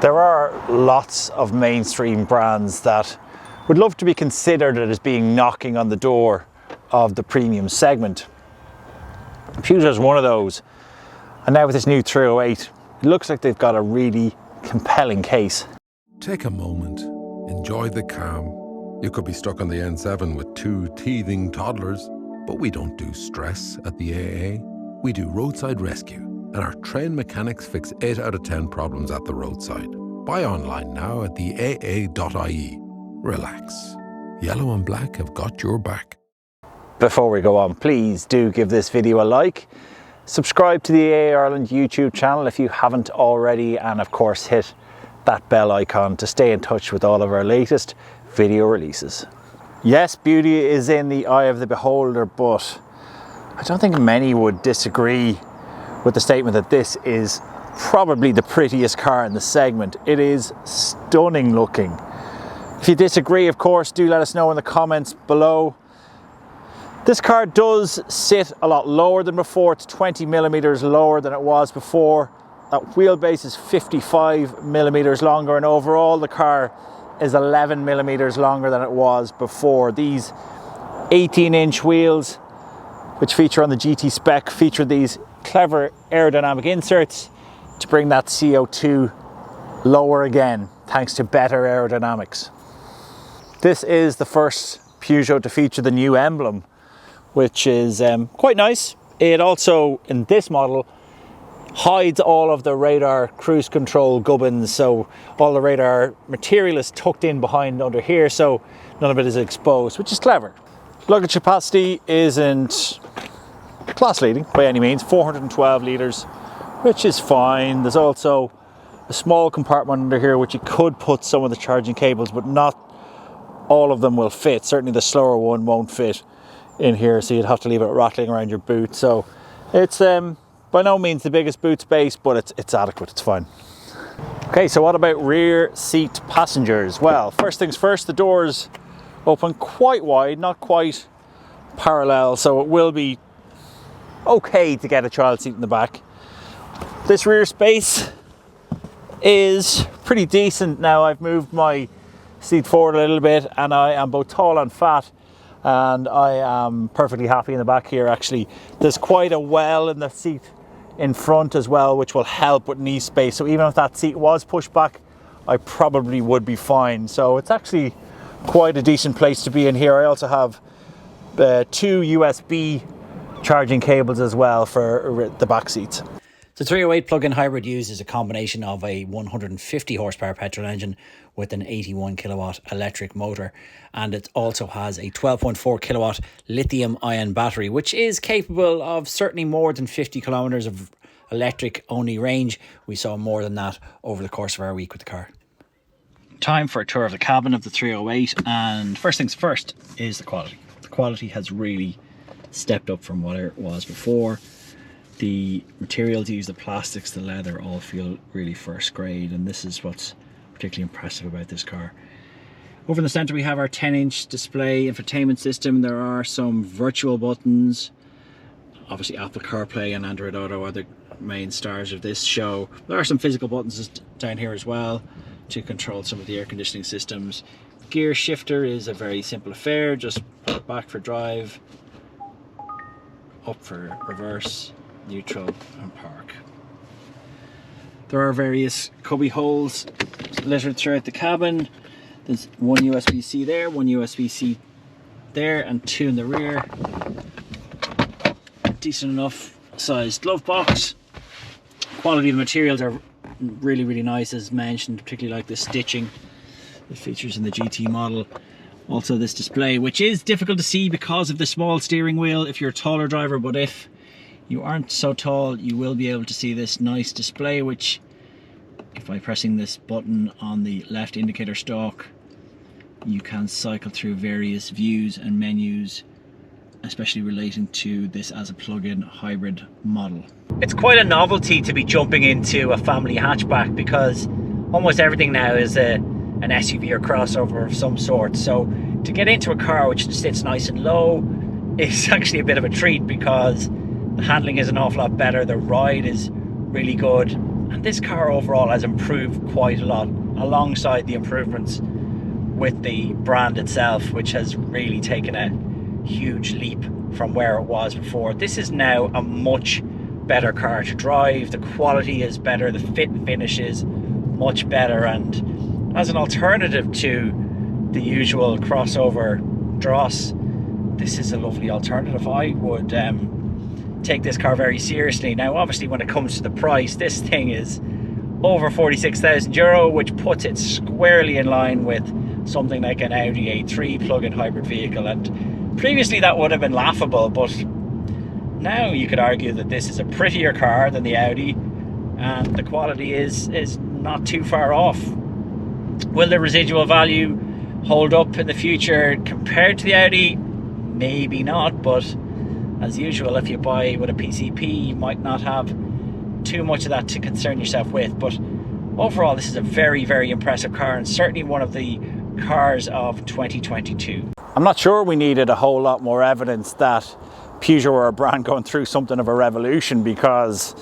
There are lots of mainstream brands that would love to be considered as being knocking on the door of the premium segment. Peugeot is one of those, and now with this new 308, it looks like they've got a really compelling case. Take a moment, enjoy the calm. You could be stuck on the N7 with two teething toddlers, but we don't do stress at the AA. We do roadside rescue, and our trained mechanics fix 8 out of 10 problems at the roadside. Buy online now at theAA.ie. Relax. Yellow and black have got your back. Before we go on, please do give this video a like, subscribe to the AA Ireland YouTube channel if you haven't already, and of course hit that bell icon to stay in touch with all of our latest video releases. Yes, beauty is in the eye of the beholder, but I don't think many would disagree with the statement that this is probably the prettiest car in the segment. It is stunning looking. If you disagree, of course, do let us know in the comments below. This car does sit a lot lower than before. It's 20 millimeters lower than it was before. That wheelbase is 55 millimeters longer, and overall the car is 11 millimeters longer than it was before. These 18-inch wheels, which feature on the GT spec, feature these clever aerodynamic inserts to bring that CO2 lower again, thanks to better aerodynamics. This is the first Peugeot to feature the new emblem, which is quite nice. It also, in this model, hides all of the radar cruise control gubbins, so all the radar material is tucked in behind under here, so none of it is exposed, which is clever. Luggage capacity isn't class leading by any means, 412 litres, which is fine. There's also a small compartment under here which you could put some of the charging cables, but not all of them will fit. Certainly the slower one won't fit in here, so you'd have to leave it rattling around your boot. So it's by no means the biggest boot space, but it's adequate, it's fine. Okay, so what about rear seat passengers? Well, first things first, the doors open quite wide, not quite parallel, so it will be okay to get a child seat in the back. This rear space is pretty decent now. I've moved my seat forward a little bit, and I am both tall and fat, and I am perfectly happy in the back here. Actually, there's quite a well in the seat in front as well, which will help with knee space, so even if that seat was pushed back, I probably would be fine. So it's actually quite a decent place to be in here. I also have 2 USB charging cables as well for the back seats. The 308 plug-in hybrid uses a combination of a 150 horsepower petrol engine with an 81 kilowatt electric motor, and it also has a 12.4 kilowatt lithium ion battery, which is capable of certainly more than 50 kilometers of electric only range. We saw more than that over the course of our week with the car. Time for a tour of the cabin of the 308, and first things first is the quality. The quality has really stepped up from what it was before. The materials used, the plastics, the leather, all feel really first grade, and this is what's particularly impressive about this car. Over in the center we have our 10-inch display infotainment system. There are some virtual buttons. Obviously Apple CarPlay and Android Auto are the main stars of this show. There are some physical buttons down here as well to control some of the air conditioning systems. Gear shifter is a very simple affair. Just put it back for drive, up for reverse, neutral and park. There are various cubby holes littered throughout the cabin. There's one USB-C there, one USB-C there, and 2 in the rear. Decent enough sized glove box. Quality of the materials are really nice, as mentioned, particularly like the stitching that features in the GT model. Also this display, which is difficult to see because of the small steering wheel if you're a taller driver, but if you aren't so tall, you will be able to see this nice display, which, if by pressing this button on the left indicator stalk, you can cycle through various views and menus, especially relating to this as a plug-in hybrid model. It's quite a novelty to be jumping into a family hatchback, because almost everything now is an SUV or crossover of some sort. So to get into a car which sits nice and low is actually a bit of a treat, because the handling is an awful lot better, the ride is really good, And this car overall has improved quite a lot, alongside the improvements with the brand itself, which has really taken a huge leap from where it was before. This is now a much better car to drive. The quality is better, the fit and finish is much better, and as an alternative to the usual crossover dross, this is a lovely alternative. I would take this car very seriously. Now obviously when it comes to the price, this thing is over €46,000, which puts it squarely in line with something like an Audi A3 plug-in hybrid vehicle, and previously that would have been laughable, but now you could argue that this is a prettier car than the Audi, and the quality is not too far off. Will the residual value hold up in the future compared to the Audi? Maybe not, but as usual, if you buy with a PCP, you might not have too much of that to concern yourself with. But overall, this is a very, very impressive car, and certainly one of the cars of 2022. I'm not sure we needed a whole lot more evidence that Peugeot are a brand going through something of a revolution, because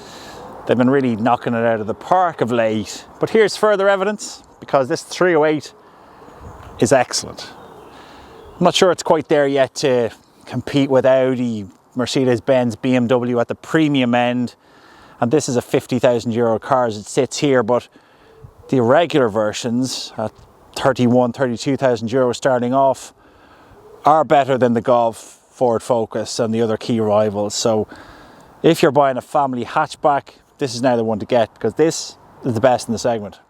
they've been really knocking it out of the park of late. But here's further evidence, because this 308 is excellent. I'm not sure it's quite there yet to compete with Audi, Mercedes-Benz, BMW at the premium end, and this is a €50,000 car as it sits here, but the regular versions at €32,000 starting off are better than the Golf, Ford Focus and the other key rivals. So if you're buying a family hatchback, this is now the one to get, because this is the best in the segment.